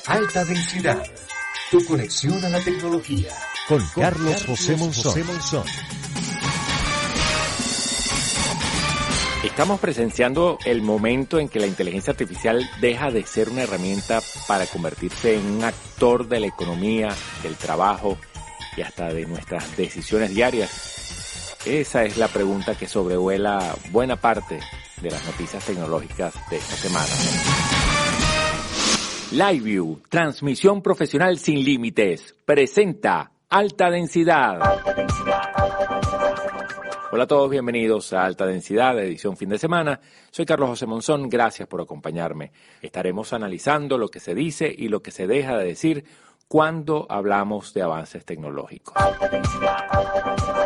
Alta densidad. Tu conexión a la tecnología. Con Carlos José Monzón. Estamos presenciando el momento en que la inteligencia artificial deja de ser una herramienta para convertirse en un actor de la economía, del trabajo y hasta de nuestras decisiones diarias. Esa es la pregunta que sobrevuela buena parte de las noticias tecnológicas de esta semana. LiveView, transmisión profesional sin límites, presenta Alta Densidad. Hola a todos, bienvenidos a Alta Densidad, edición fin de semana. Soy Carlos José Monzón, gracias por acompañarme. Estaremos analizando lo que se dice y lo que se deja de decir cuando hablamos de avances tecnológicos.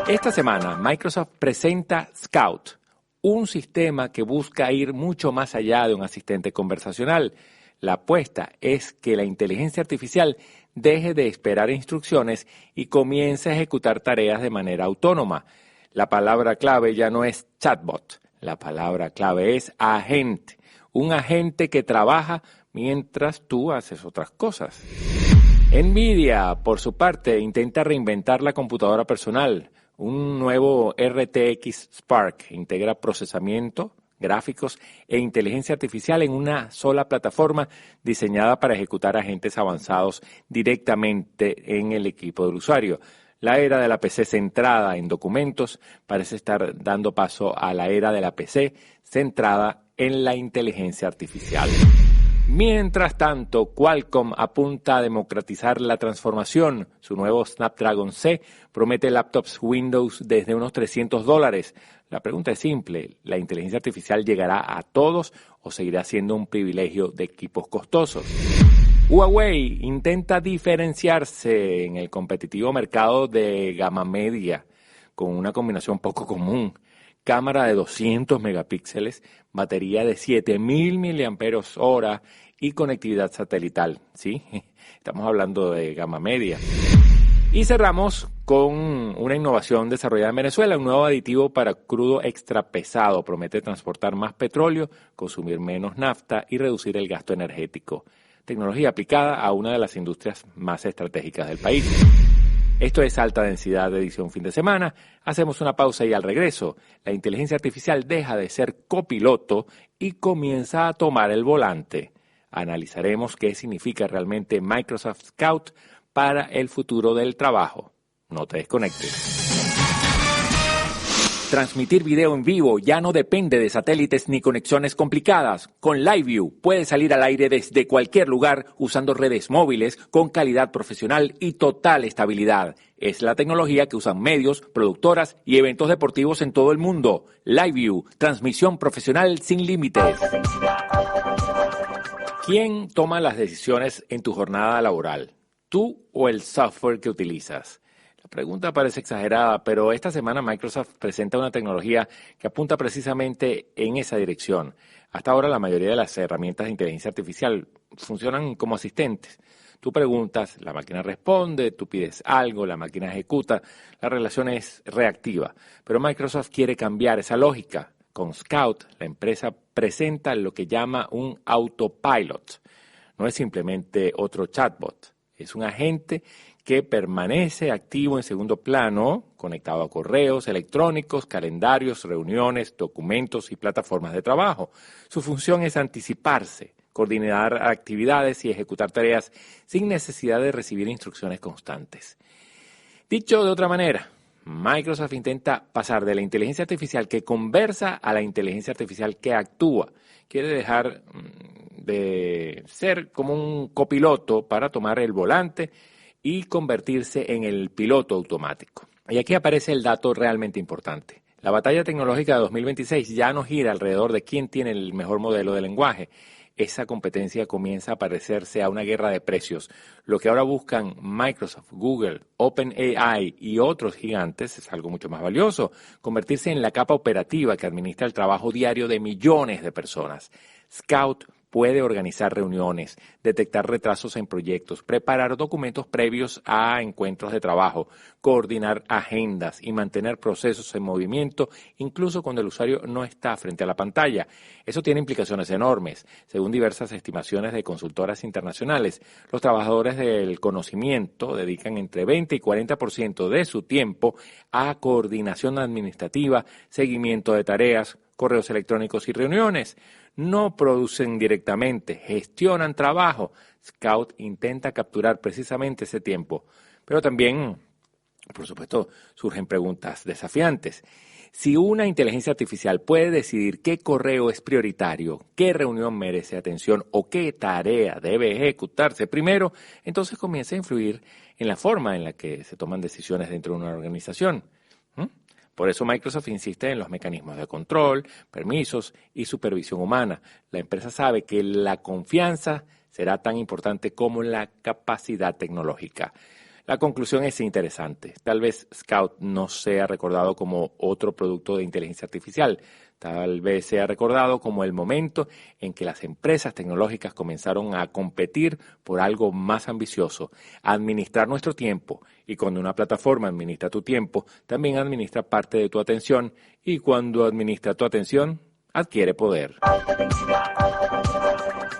Esta semana, Microsoft presenta Scout, un sistema que busca ir mucho más allá de un asistente conversacional. La apuesta es que la inteligencia artificial deje de esperar instrucciones y comience a ejecutar tareas de manera autónoma. La palabra clave ya no es chatbot, la palabra clave es agente, un agente que trabaja mientras tú haces otras cosas. NVIDIA, por su parte, intenta reinventar la computadora personal. Un nuevo RTX Spark integra procesamiento, gráficos e inteligencia artificial en una sola plataforma diseñada para ejecutar agentes avanzados directamente en el equipo del usuario. La era de la PC centrada en documentos parece estar dando paso a la era de la PC centrada en la inteligencia artificial. Mientras tanto, Qualcomm apunta a democratizar la transformación. Su nuevo Snapdragon C promete laptops Windows desde unos $300. La pregunta es simple, ¿la inteligencia artificial llegará a todos o seguirá siendo un privilegio de equipos costosos? Huawei intenta diferenciarse en el competitivo mercado de gama media con una combinación poco común. Cámara de 200 megapíxeles, batería de 7.000 mAh y conectividad satelital. ¿Sí? Estamos hablando de gama media. Y cerramos con una innovación desarrollada en Venezuela, un nuevo aditivo para crudo extra pesado. Promete transportar más petróleo, consumir menos nafta y reducir el gasto energético. Tecnología aplicada a una de las industrias más estratégicas del país. Esto es Alta Densidad de edición fin de semana. Hacemos una pausa y al regreso, la inteligencia artificial deja de ser copiloto y comienza a tomar el volante. Analizaremos qué significa realmente Microsoft Scout para el futuro del trabajo. No te desconectes. Transmitir video en vivo ya no depende de satélites ni conexiones complicadas. Con LiveView puedes salir al aire desde cualquier lugar usando redes móviles con calidad profesional y total estabilidad. Es la tecnología que usan medios, productoras y eventos deportivos en todo el mundo. LiveView, transmisión profesional sin límites. ¿Quién toma las decisiones en tu jornada laboral? ¿Tú o el software que utilizas? La pregunta parece exagerada, pero esta semana Microsoft presenta una tecnología que apunta precisamente en esa dirección. Hasta ahora la mayoría de las herramientas de inteligencia artificial funcionan como asistentes. Tú preguntas, la máquina responde, tú pides algo, la máquina ejecuta, la relación es reactiva. Pero Microsoft quiere cambiar esa lógica. Con Scout, la empresa presenta lo que llama un autopilot. No es simplemente otro chatbot, es un agente que permanece activo en segundo plano, conectado a correos electrónicos, calendarios, reuniones, documentos y plataformas de trabajo. Su función es anticiparse, coordinar actividades y ejecutar tareas sin necesidad de recibir instrucciones constantes. Dicho de otra manera, Microsoft intenta pasar de la inteligencia artificial que conversa a la inteligencia artificial que actúa. Quiere dejar de ser como un copiloto para tomar el volante y convertirse en el piloto automático. Y aquí aparece el dato realmente importante. La batalla tecnológica de 2026 ya no gira alrededor de quién tiene el mejor modelo de lenguaje. Esa competencia comienza a parecerse a una guerra de precios. Lo que ahora buscan Microsoft, Google, OpenAI y otros gigantes es algo mucho más valioso, convertirse en la capa operativa que administra el trabajo diario de millones de personas. Scout puede organizar reuniones, detectar retrasos en proyectos, preparar documentos previos a encuentros de trabajo, coordinar agendas y mantener procesos en movimiento, incluso cuando el usuario no está frente a la pantalla. Eso tiene implicaciones enormes. Según diversas estimaciones de consultoras internacionales, los trabajadores del conocimiento dedican entre 20 y 40% de su tiempo a coordinación administrativa, seguimiento de tareas, correos electrónicos y reuniones. No producen directamente, gestionan trabajo. Scout intenta capturar precisamente ese tiempo. Pero también, por supuesto, surgen preguntas desafiantes. Si una inteligencia artificial puede decidir qué correo es prioritario, qué reunión merece atención o qué tarea debe ejecutarse primero, entonces comienza a influir en la forma en la que se toman decisiones dentro de una organización. Por eso Microsoft insiste en los mecanismos de control, permisos y supervisión humana. La empresa sabe que la confianza será tan importante como la capacidad tecnológica. La conclusión es interesante. Tal vez Scout no sea recordado como otro producto de inteligencia artificial. Tal vez sea recordado como el momento en que las empresas tecnológicas comenzaron a competir por algo más ambicioso, administrar nuestro tiempo. Y cuando una plataforma administra tu tiempo, también administra parte de tu atención. Y cuando administra tu atención, adquiere poder.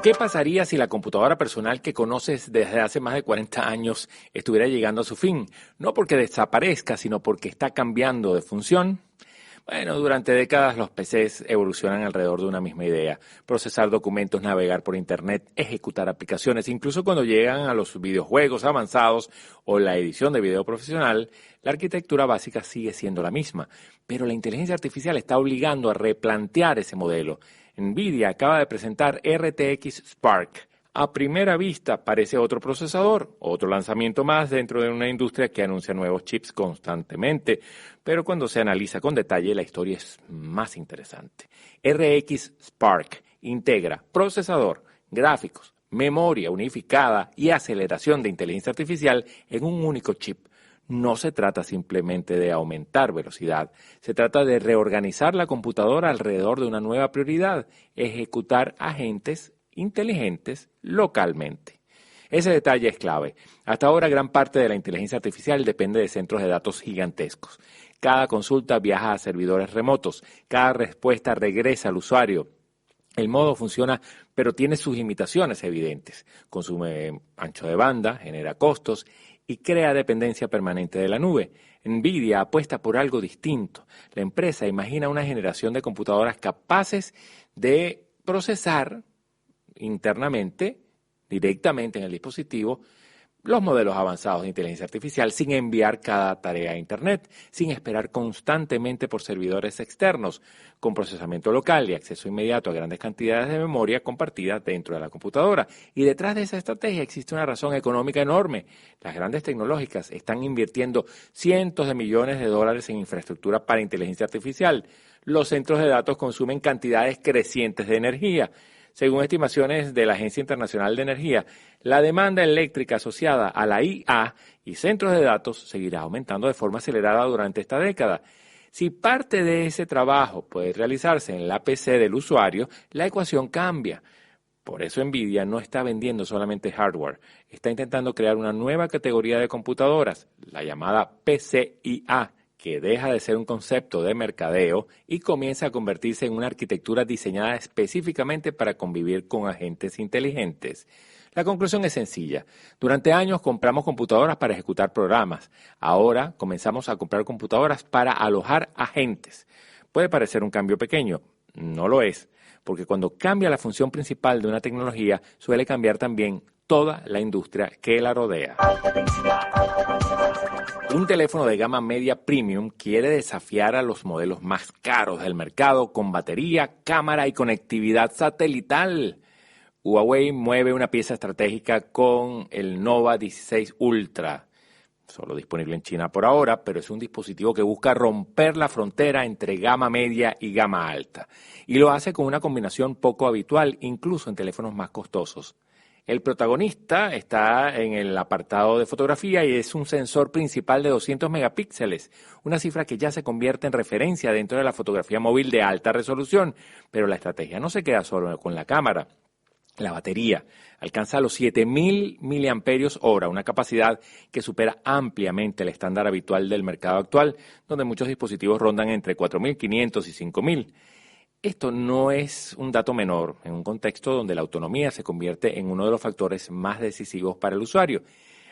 ¿Qué pasaría si la computadora personal que conoces desde hace más de 40 años estuviera llegando a su fin? No porque desaparezca, sino porque está cambiando de función. Bueno, durante décadas los PCs evolucionan alrededor de una misma idea: procesar documentos, navegar por Internet, ejecutar aplicaciones. Incluso cuando llegan a los videojuegos avanzados o la edición de video profesional, la arquitectura básica sigue siendo la misma. Pero la inteligencia artificial está obligando a replantear ese modelo. NVIDIA acaba de presentar RTX Spark. A primera vista parece otro procesador, otro lanzamiento más dentro de una industria que anuncia nuevos chips constantemente, pero cuando se analiza con detalle la historia es más interesante. RX Spark integra procesador, gráficos, memoria unificada y aceleración de inteligencia artificial en un único chip. No se trata simplemente de aumentar velocidad, se trata de reorganizar la computadora alrededor de una nueva prioridad: ejecutar agentes inteligentes localmente. Ese detalle es clave. Hasta ahora gran parte de la inteligencia artificial depende de centros de datos gigantescos. Cada consulta viaja a servidores remotos, cada respuesta regresa al usuario. El modo funciona, pero tiene sus limitaciones evidentes. Consume ancho de banda, genera costos y crea dependencia permanente de la nube. NVIDIA apuesta por algo distinto. La empresa imagina una generación de computadoras capaces de procesar internamente, directamente en el dispositivo, los modelos avanzados de inteligencia artificial sin enviar cada tarea a Internet, sin esperar constantemente por servidores externos, con procesamiento local y acceso inmediato a grandes cantidades de memoria compartida dentro de la computadora. Y detrás de esa estrategia existe una razón económica enorme. Las grandes tecnológicas están invirtiendo cientos de millones de dólares en infraestructura para inteligencia artificial. Los centros de datos consumen cantidades crecientes de energía. Según estimaciones de la Agencia Internacional de Energía, la demanda eléctrica asociada a la IA y centros de datos seguirá aumentando de forma acelerada durante esta década. Si parte de ese trabajo puede realizarse en la PC del usuario, la ecuación cambia. Por eso NVIDIA no está vendiendo solamente hardware, está intentando crear una nueva categoría de computadoras, la llamada PCIA, que deja de ser un concepto de mercadeo y comienza a convertirse en una arquitectura diseñada específicamente para convivir con agentes inteligentes. La conclusión es sencilla. Durante años compramos computadoras para ejecutar programas. Ahora comenzamos a comprar computadoras para alojar agentes. Puede parecer un cambio pequeño, no lo es, porque cuando cambia la función principal de una tecnología, suele cambiar también toda la industria que la rodea. Un teléfono de gama media premium quiere desafiar a los modelos más caros del mercado con batería, cámara y conectividad satelital. Huawei mueve una pieza estratégica con el Nova 16 Ultra, solo disponible en China por ahora, pero es un dispositivo que busca romper la frontera entre gama media y gama alta. Y lo hace con una combinación poco habitual, incluso en teléfonos más costosos. El protagonista está en el apartado de fotografía y es un sensor principal de 200 megapíxeles, una cifra que ya se convierte en referencia dentro de la fotografía móvil de alta resolución. Pero la estrategia no se queda solo con la cámara. La batería alcanza los 7.000 mAh, una capacidad que supera ampliamente el estándar habitual del mercado actual, donde muchos dispositivos rondan entre 4.500 y 5.000. Esto no es un dato menor en un contexto donde la autonomía se convierte en uno de los factores más decisivos para el usuario.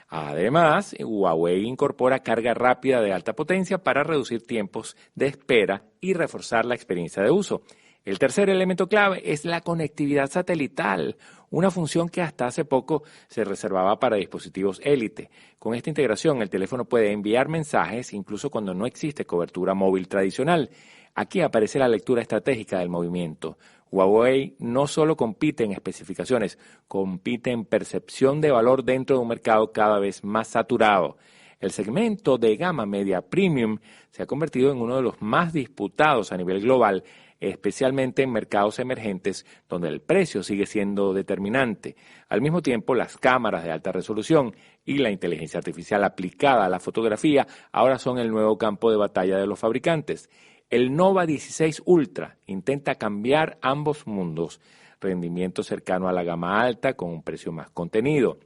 Además, Huawei incorpora carga rápida de alta potencia para reducir tiempos de espera y reforzar la experiencia de uso. El tercer elemento clave es la conectividad satelital, una función que hasta hace poco se reservaba para dispositivos élite. Con esta integración, el teléfono puede enviar mensajes incluso cuando no existe cobertura móvil tradicional. Aquí aparece la lectura estratégica del movimiento. Huawei no solo compite en especificaciones, compite en percepción de valor dentro de un mercado cada vez más saturado. El segmento de gama media premium se ha convertido en uno de los más disputados a nivel global, especialmente en mercados emergentes donde el precio sigue siendo determinante. Al mismo tiempo, las cámaras de alta resolución y la inteligencia artificial aplicada a la fotografía ahora son el nuevo campo de batalla de los fabricantes. El Nova 16 Ultra intenta cambiar ambos mundos, rendimiento cercano a la gama alta con un precio más contenido.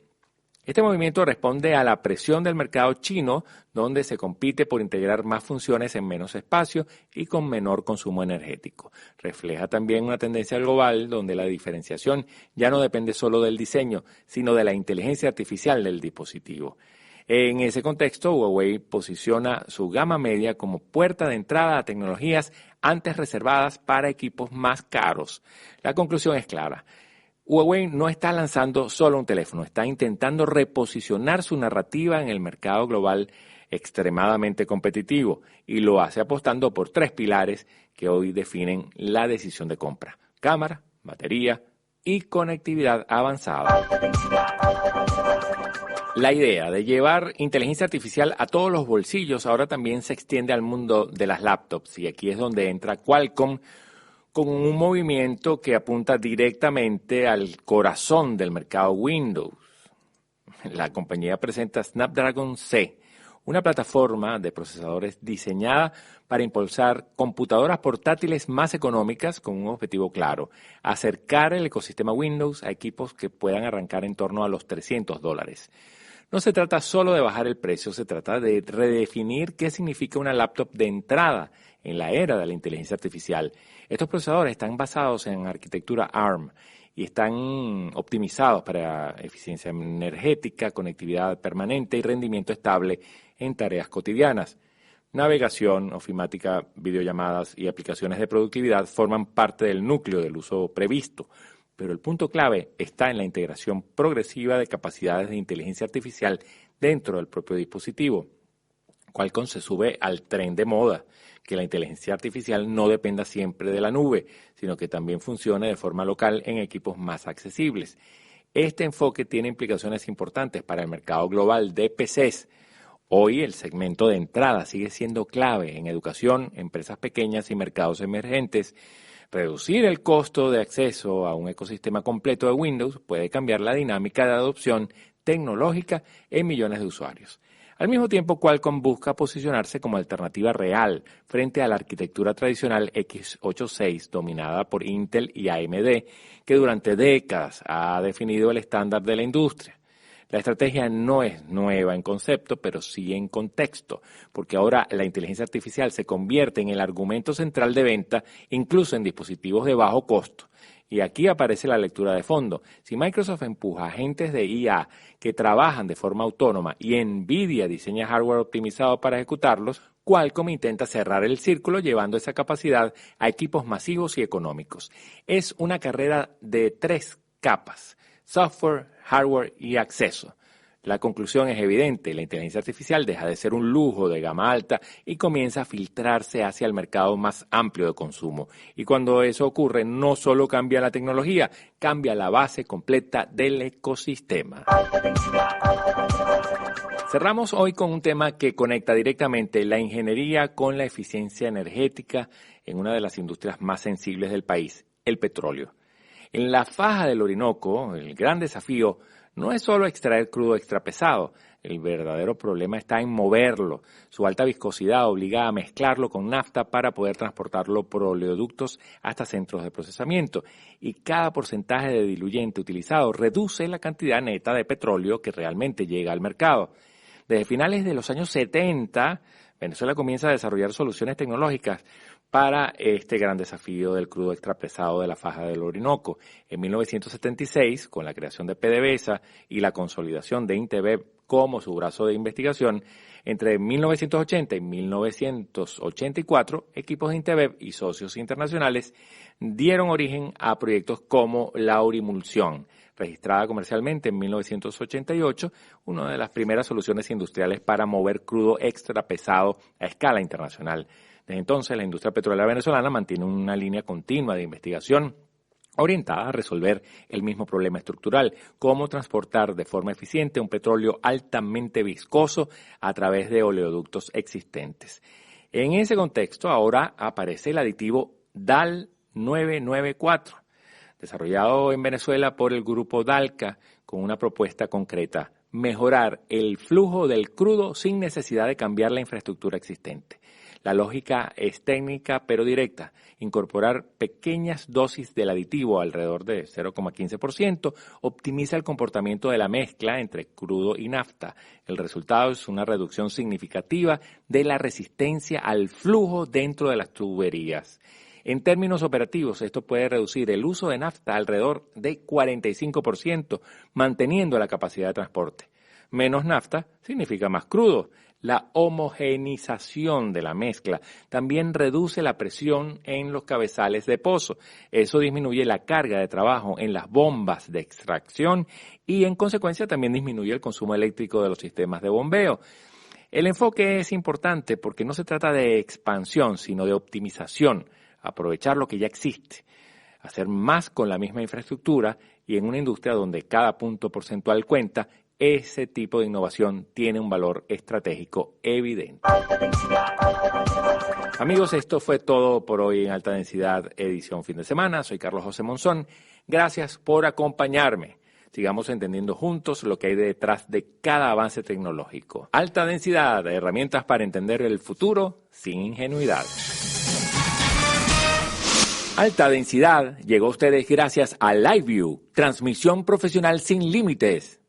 Este movimiento responde a la presión del mercado chino, donde se compite por integrar más funciones en menos espacio y con menor consumo energético. Refleja también una tendencia global donde la diferenciación ya no depende solo del diseño, sino de la inteligencia artificial del dispositivo. En ese contexto, Huawei posiciona su gama media como puerta de entrada a tecnologías antes reservadas para equipos más caros. La conclusión es clara. Huawei no está lanzando solo un teléfono, está intentando reposicionar su narrativa en el mercado global extremadamente competitivo y lo hace apostando por tres pilares que hoy definen la decisión de compra: cámara, batería y conectividad avanzada. La idea de llevar inteligencia artificial a todos los bolsillos ahora también se extiende al mundo de las laptops, y aquí es donde entra Qualcomm con un movimiento que apunta directamente al corazón del mercado Windows. La compañía presenta Snapdragon C, una plataforma de procesadores diseñada para impulsar computadoras portátiles más económicas con un objetivo claro: acercar el ecosistema Windows a equipos que puedan arrancar en torno a los $300. No se trata solo de bajar el precio, se trata de redefinir qué significa una laptop de entrada en la era de la inteligencia artificial. Estos procesadores están basados en arquitectura ARM y están optimizados para eficiencia energética, conectividad permanente y rendimiento estable en tareas cotidianas. Navegación, ofimática, videollamadas y aplicaciones de productividad forman parte del núcleo del uso previsto, pero el punto clave está en la integración progresiva de capacidades de inteligencia artificial dentro del propio dispositivo. Qualcomm se sube al tren de moda, que la inteligencia artificial no dependa siempre de la nube, sino que también funcione de forma local en equipos más accesibles. Este enfoque tiene implicaciones importantes para el mercado global de PCs. Hoy el segmento de entrada sigue siendo clave en educación, empresas pequeñas y mercados emergentes. Reducir el costo de acceso a un ecosistema completo de Windows puede cambiar la dinámica de adopción tecnológica en millones de usuarios. Al mismo tiempo, Qualcomm busca posicionarse como alternativa real frente a la arquitectura tradicional x86 dominada por Intel y AMD, que durante décadas ha definido el estándar de la industria. La estrategia no es nueva en concepto, pero sí en contexto, porque ahora la inteligencia artificial se convierte en el argumento central de venta, incluso en dispositivos de bajo costo. Y aquí aparece la lectura de fondo. Si Microsoft empuja agentes de IA que trabajan de forma autónoma y Nvidia diseña hardware optimizado para ejecutarlos, Qualcomm intenta cerrar el círculo llevando esa capacidad a equipos masivos y económicos. Es una carrera de 3 capas: software, hardware y acceso. La conclusión es evidente: la inteligencia artificial deja de ser un lujo de gama alta y comienza a filtrarse hacia el mercado más amplio de consumo. Y cuando eso ocurre, no solo cambia la tecnología, cambia la base completa del ecosistema. Cerramos hoy con un tema que conecta directamente la ingeniería con la eficiencia energética en una de las industrias más sensibles del país: el petróleo. En la faja del Orinoco, el gran desafío no es solo extraer crudo extra pesado, el verdadero problema está en moverlo. Su alta viscosidad obliga a mezclarlo con nafta para poder transportarlo por oleoductos hasta centros de procesamiento. Y cada porcentaje de diluyente utilizado reduce la cantidad neta de petróleo que realmente llega al mercado. Desde finales de los años 70, Venezuela comienza a desarrollar soluciones tecnológicas para este gran desafío del crudo extrapesado de la faja del Orinoco. En 1976, con la creación de PDVSA y la consolidación de Intebev como su brazo de investigación, entre 1980 y 1984, equipos de Intebev y socios internacionales dieron origen a proyectos como la Aurimulsión, registrada comercialmente en 1988, una de las primeras soluciones industriales para mover crudo extra pesado a escala internacional. Desde entonces, la industria petrolera venezolana mantiene una línea continua de investigación orientada a resolver el mismo problema estructural, cómo transportar de forma eficiente un petróleo altamente viscoso a través de oleoductos existentes. En ese contexto, ahora aparece el aditivo DAL 994, desarrollado en Venezuela por el grupo Dalca, con una propuesta concreta: mejorar el flujo del crudo sin necesidad de cambiar la infraestructura existente. La lógica es técnica pero directa: incorporar pequeñas dosis del aditivo, alrededor de 0,15%, optimiza el comportamiento de la mezcla entre crudo y nafta. El resultado es una reducción significativa de la resistencia al flujo dentro de las tuberías. En términos operativos, esto puede reducir el uso de nafta alrededor de 45%, manteniendo la capacidad de transporte. Menos nafta significa más crudo. La homogeneización de la mezcla también reduce la presión en los cabezales de pozo. Eso disminuye la carga de trabajo en las bombas de extracción y, en consecuencia, también disminuye el consumo eléctrico de los sistemas de bombeo. El enfoque es importante porque no se trata de expansión, sino de optimización. Aprovechar lo que ya existe, hacer más con la misma infraestructura, y en una industria donde cada punto porcentual cuenta, ese tipo de innovación tiene un valor estratégico evidente. Amigos, esto fue todo por hoy en Alta Densidad, edición fin de semana. Soy Carlos José Monzón. Gracias por acompañarme. Sigamos entendiendo juntos lo que hay detrás de cada avance tecnológico. Alta Densidad, herramientas para entender el futuro sin ingenuidad. Alta Densidad llegó a ustedes gracias a LiveView, transmisión profesional sin límites.